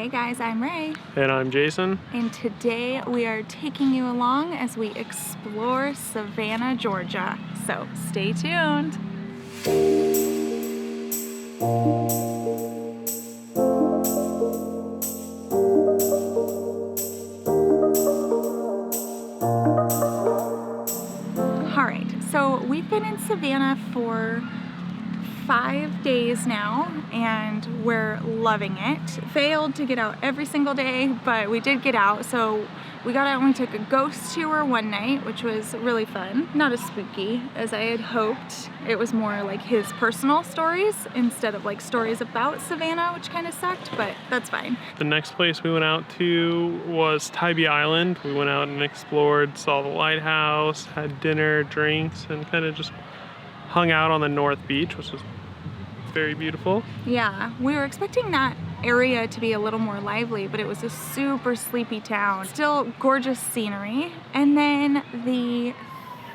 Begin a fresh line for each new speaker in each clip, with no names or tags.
Hey guys, I'm Rae.
And I'm Jason.
And today we are taking you along as we explore Savannah, Georgia. So stay tuned. Alright, so we've been in Savannah for 5 days now and we're loving it. Failed to get out every single day, but we did get out. So we got out and we took a ghost tour one night, which was really fun. Not as spooky as I had hoped. It was more like his personal stories instead of like stories about Savannah, which kind of sucked, but that's fine.
The next place we went out to was Tybee Island. We went out and explored, saw the lighthouse, had dinner, drinks, and kind of just hung out on the North Beach, which was very beautiful.
Yeah, we were expecting that area to be a little more lively, but it was a super sleepy town. Still gorgeous scenery. And then the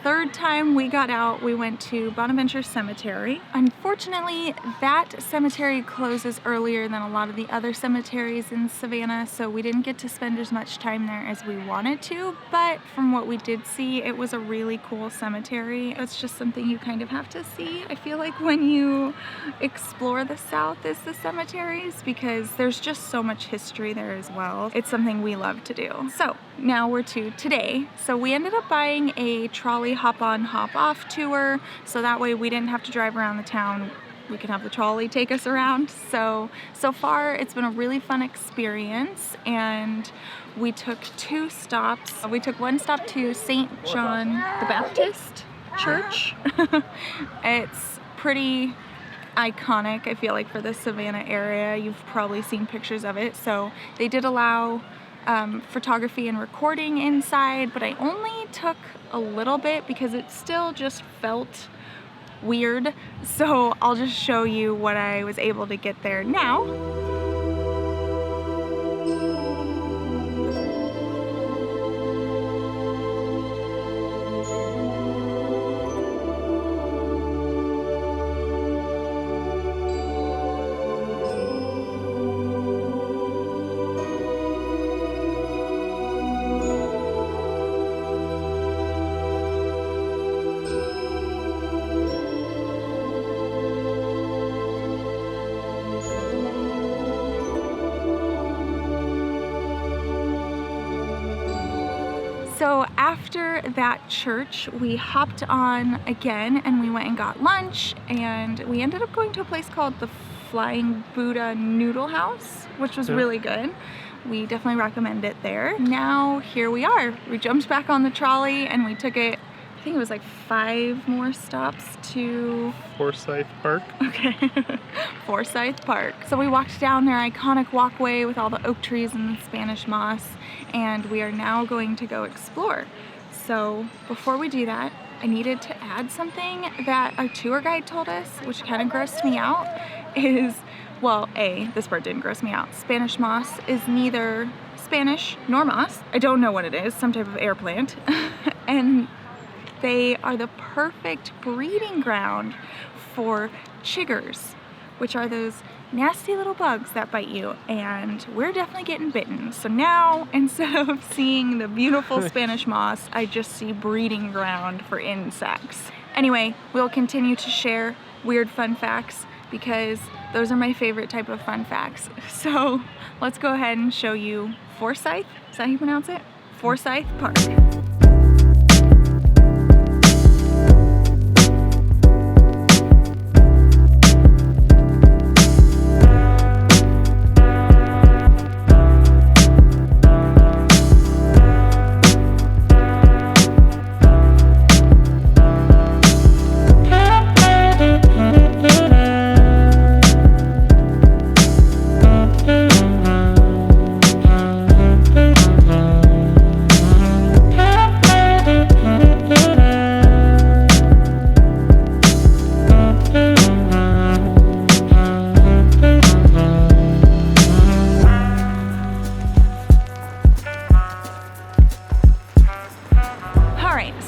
third time we got out, we went to Bonaventure Cemetery. Unfortunately, that cemetery closes earlier than a lot of the other cemeteries in Savannah, so we didn't get to spend as much time there as we wanted to, but from what we did see, it was a really cool cemetery. It's just something you kind of have to see. I feel like when you explore the South is the cemeteries, because there's just so much history there as well. It's something we love to do. So now we're to today. So we ended up buying a trolley hop-on, hop-off tour, so that way we didn't have to drive around the town. We can have the trolley take us around. So far it's been a really fun experience, and we took 2 stops. We took one stop to St. John the Baptist Church. It's pretty iconic, I feel like, for the Savannah area. You've probably seen pictures of it. So they did allow photography and recording inside, but I only took a little bit because it still just felt weird. So I'll just show you what I was able to get there now. So after that church, we hopped on again and we went and got lunch, and we ended up going to a place called the Flying Buddha Noodle House, which was really good. We definitely recommend it there. Now here we are. We jumped back on the trolley and we took it, I think it was like 5 more stops to
Forsyth Park.
Okay, Forsyth Park. So we walked down their iconic walkway with all the oak trees and the Spanish moss, and we are now going to go explore. So before we do that, I needed to add something that our tour guide told us, which kind of grossed me out, is, well, this part didn't gross me out. Spanish moss is neither Spanish nor moss. I don't know what it is, some type of air plant. And they are the perfect breeding ground for chiggers, which are those nasty little bugs that bite you, and we're definitely getting bitten. So now, instead of seeing the beautiful Spanish moss, I just see breeding ground for insects. Anyway, we'll continue to share weird fun facts because those are my favorite type of fun facts. So let's go ahead and show you Forsyth. Is that how you pronounce it? Forsyth Park.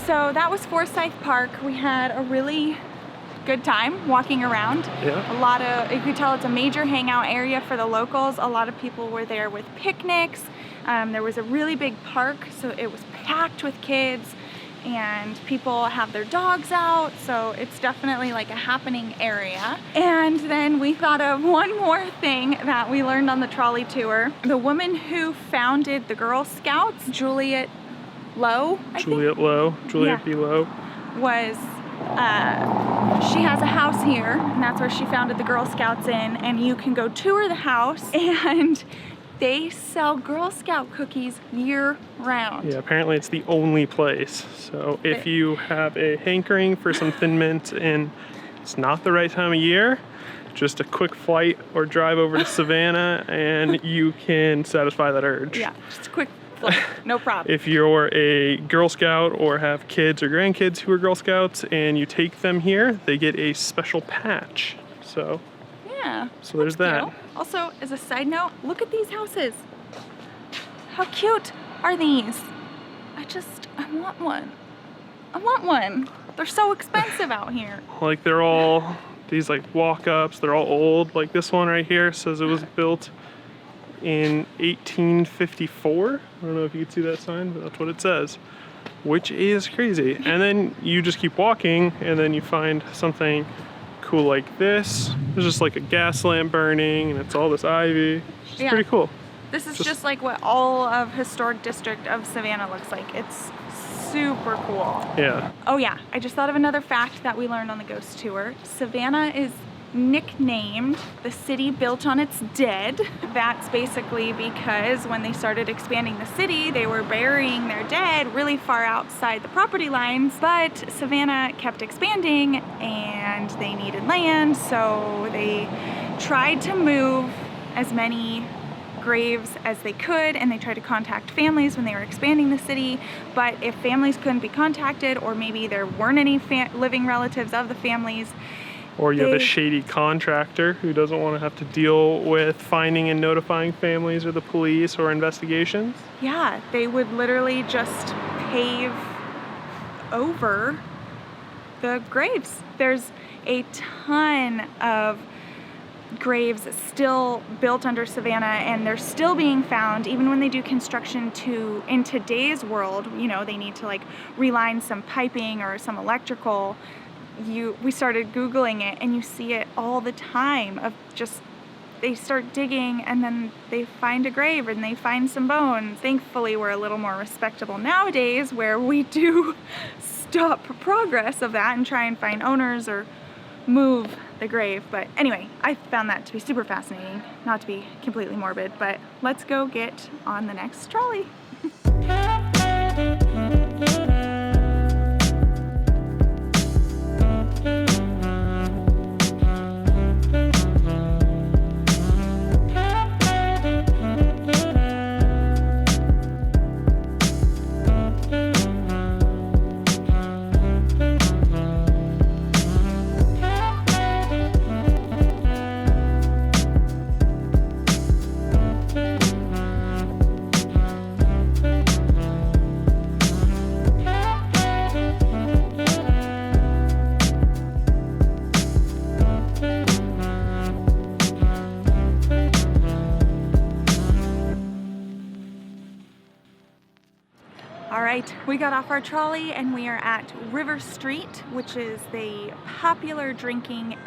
So that was Forsyth Park. We had a really good time walking around.
Yeah.
You could tell it's a major hangout area for the locals. A lot of people were there with picnics. There was a really big park, so it was packed with kids, and people have their dogs out, so it's definitely like a happening area. And then we thought of one more thing that we learned on the trolley tour. The woman who founded the Girl Scouts, Juliet Lowe,
Juliet B. Lowe,
was she has a house here, and that's where she founded the Girl Scouts in, and you can go tour the house, and they sell Girl Scout cookies year-round.
Yeah, apparently it's the only place. So if you have a hankering for some Thin Mint and it's not the right time of year, just a quick flight or drive over to Savannah and you can satisfy that urge.
Yeah, just a quick flight, no problem.
If you're a Girl Scout or have kids or grandkids who are Girl Scouts and you take them here, they get a special patch. So
yeah,
so there's that.
Cute. Also, as a side note, look at these houses. How cute are these? I want one. I want one. They're so expensive out here.
Like they're all these like walk-ups, they're all old. Like this one right here says it was built in 1854. I don't know if you can see that sign, but that's what it says, which is crazy. And then you just keep walking and then you find something cool like this. There's just like a gas lamp burning and it's all this ivy. It's pretty cool.
This is just like what all of Historic District of Savannah looks like. It's super cool.
Yeah.
Oh yeah, I just thought of another fact that we learned on the ghost tour. Savannah is nicknamed the city built on its dead. That's basically because when they started expanding the city, they were burying their dead really far outside the property lines, but Savannah kept expanding and they needed land, so they tried to move as many graves as they could, and they tried to contact families when they were expanding the city, but if families couldn't be contacted, or maybe there weren't any living relatives of the families,
or you have a shady contractor who doesn't want to have to deal with finding and notifying families or the police or investigations.
Yeah, they would literally just pave over the graves. There's a ton of graves still built under Savannah, and they're still being found even when they do construction in today's world. You know, they need to like reline some piping or some electrical. We started Googling it and you see it all the time of just, they start digging and then they find a grave and they find some bones. Thankfully, we're a little more respectable nowadays where we do stop progress of that and try and find owners or move the grave. But anyway, I found that to be super fascinating, not to be completely morbid, but let's go get on the next trolley. We got off our trolley and we are at River Street, which is the popular drinking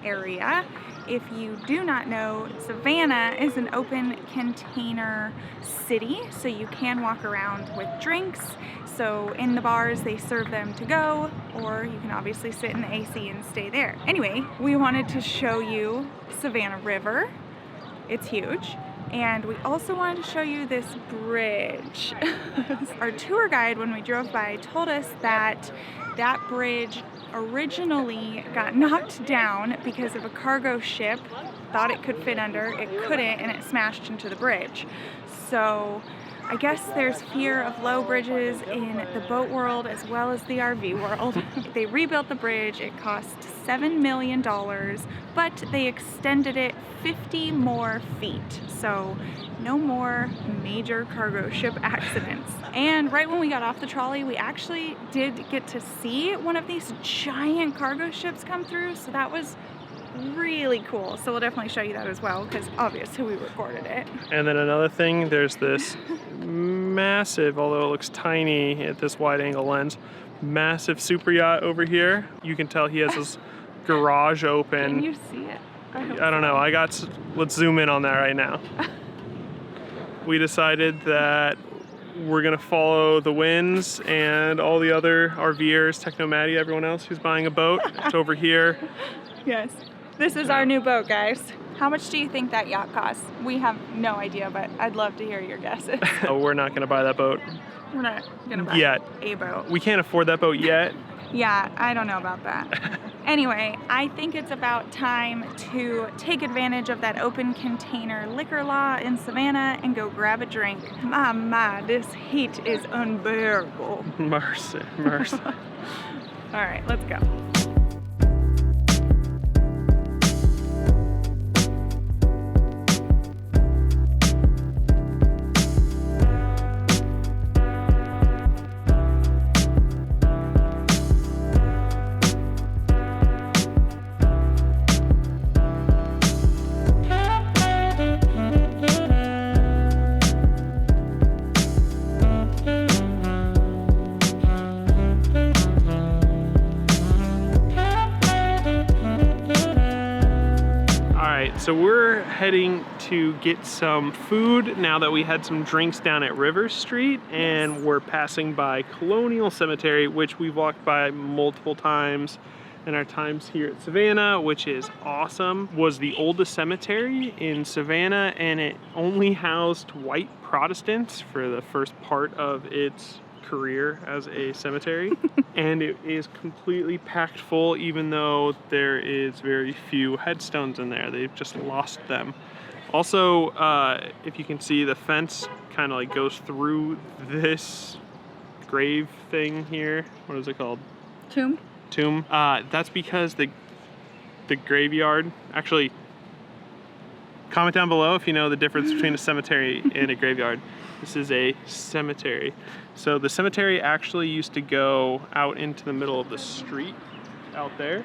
area. If you do not know, Savannah is an open container city, so you can walk around with drinks. So in the bars, they serve them to go, or you can obviously sit in the AC and stay there. Anyway, we wanted to show you Savannah River. It's huge. And we also wanted to show you this bridge. Our tour guide, when we drove by, told us that that bridge originally got knocked down because of a cargo ship thought it could fit under, it couldn't, and it smashed into the bridge. So I guess there's fear of low bridges in the boat world as well as the RV world. They rebuilt the bridge. It cost $7 million, but they extended it 50 more feet. So no more major cargo ship accidents. And right when we got off the trolley, we actually did get to see one of these giant cargo ships come through. So that was really cool. So we'll definitely show you that as well, because obviously we recorded it.
And then another thing, there's this massive, although it looks tiny at this wide angle lens, massive super yacht over here. You can tell he has his garage open.
Can you see it?
I don't know. Let's zoom in on that right now. We decided that we're gonna follow the winds and all the other RVers, Technomatty, everyone else who's buying a boat. It's over here.
Yes. This is our new boat, guys. How much do you think that yacht costs? We have no idea, but I'd love to hear your guesses.
Oh, we're not gonna buy that boat.
We're not gonna buy
yet.
A boat.
We can't afford that boat yet.
Yeah, I don't know about that. Anyway, I think it's about time to take advantage of that open container liquor law in Savannah and go grab a drink. My, this heat is unbearable.
Mercy.
All right, let's go.
So we're heading to get some food now that we had some drinks down at River Street, and we're passing by Colonial Cemetery, which we've walked by multiple times in our times here at Savannah, which is awesome. Was the oldest cemetery in Savannah, and it only housed white Protestants for the first part of its career as a cemetery. And it is completely packed full, even though there is very few headstones in there. They've just lost them. Also, if you can see, the fence kind of like goes through this grave thing here. What is it called?
Tomb.
That's because the graveyard, actually, comment down below if you know the difference between a cemetery and a graveyard. This is a cemetery. So the cemetery actually used to go out into the middle of the street out there,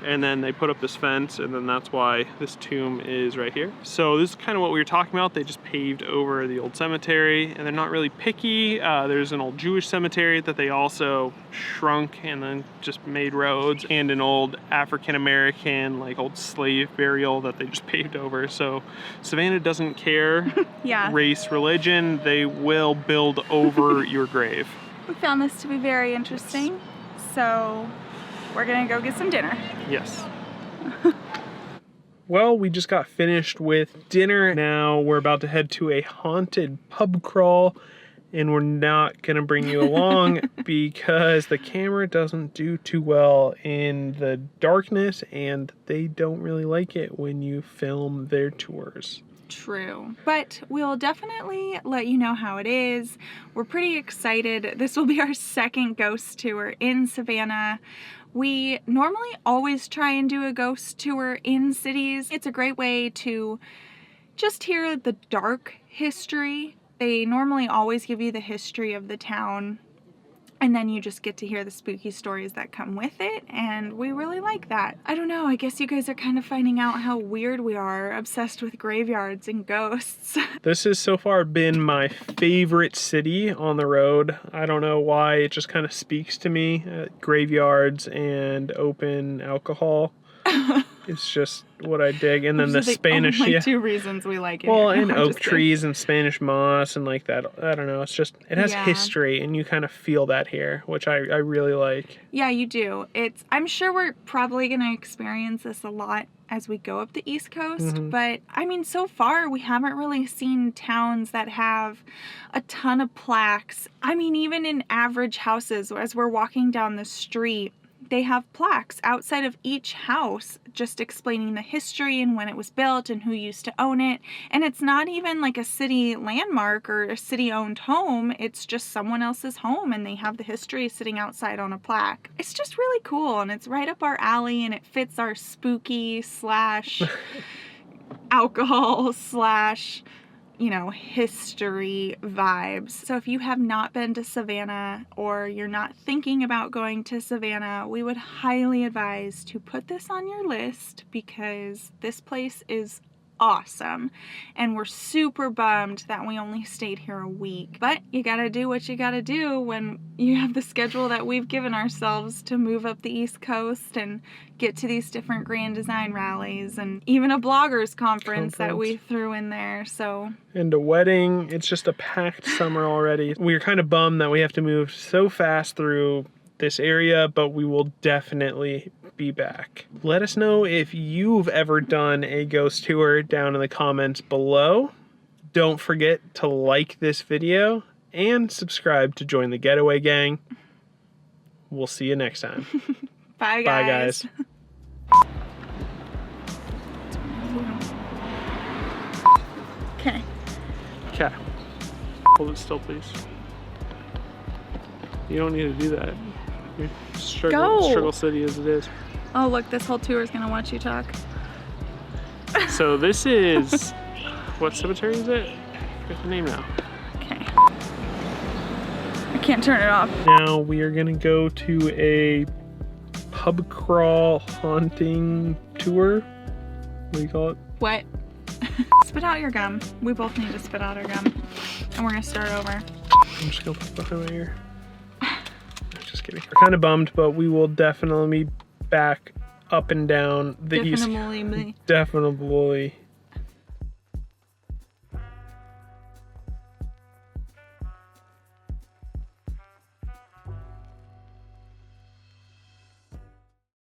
and then they put up this fence, and then that's why this tomb is right here. So this is kind of what we were talking about. They just paved over the old cemetery, and they're not really picky. There's an old Jewish cemetery that they also shrunk and then just made roads, and an old African-American, like old slave burial that they just paved over. So Savannah doesn't care
Yeah.
race, religion. They will build over your grave.
We found this to be very interesting, so we're gonna go get some dinner.
Yes. Well, we just got finished with dinner. Now we're about to head to a haunted pub crawl, and we're not gonna bring you along because the camera doesn't do too well in the darkness, and they don't really like it when you film their tours.
True. But we'll definitely let you know how it is. We're pretty excited. This will be our second ghost tour in Savannah. We normally always try and do a ghost tour in cities. It's a great way to just hear the dark history. They normally always give you the history of the town, and then you just get to hear the spooky stories that come with it, and we really like that. I don't know, I guess you guys are kind of finding out how weird we are, obsessed with graveyards and ghosts.
This has so far been my favorite city on the road. I don't know why, it just kind of speaks to me. Graveyards and open alcohol. It's just what I dig. And then the Spanish,
only two reasons we like it.
Well, and oak trees and Spanish moss and like that. I don't know. It's just, it has history, and you kind of feel that here, which I really like.
Yeah, you do. I'm sure we're probably going to experience this a lot as we go up the East Coast, but I mean, so far we haven't really seen towns that have a ton of plaques. I mean, even in average houses, as we're walking down the street, they have plaques outside of each house just explaining the history and when it was built and who used to own it. And it's not even like a city landmark or a city-owned home. It's just someone else's home, and they have the history sitting outside on a plaque. It's just really cool, and it's right up our alley, and it fits our spooky slash alcohol slash, you know, history vibes. So if you have not been to Savannah, or you're not thinking about going to Savannah, we would highly advise to put this on your list, because this place is awesome, and we're super bummed that we only stayed here a week. But you gotta do what you gotta do when you have the schedule that we've given ourselves to move up the East Coast and get to these different grand design rallies, and even a bloggers conference that we threw in there. So,
and a wedding. It's just a packed summer already. We're kind of bummed that we have to move so fast through this area, but we will definitely be back. Let us know if you've ever done a ghost tour down in the comments below. Don't forget to like this video and subscribe to join the Getaway Gang. We'll see you next time.
Bye, guys.
Bye, guys.
Okay.
Okay. Hold it still, please. You don't need to do that. Struggle city as it is.
Oh, look, this whole tour is gonna watch you talk.
So this is, what cemetery is it? I forget the name now.
Okay. I can't turn it off.
Now we are gonna go to a pub crawl haunting tour. What do you call it?
What? Spit out your gum. We both need to spit out our gum. And we're gonna start over.
I'm just gonna put it behind my ear. Just kidding. We're kind of bummed, but we will definitely be back up and down the east.
Definitely.
Definitely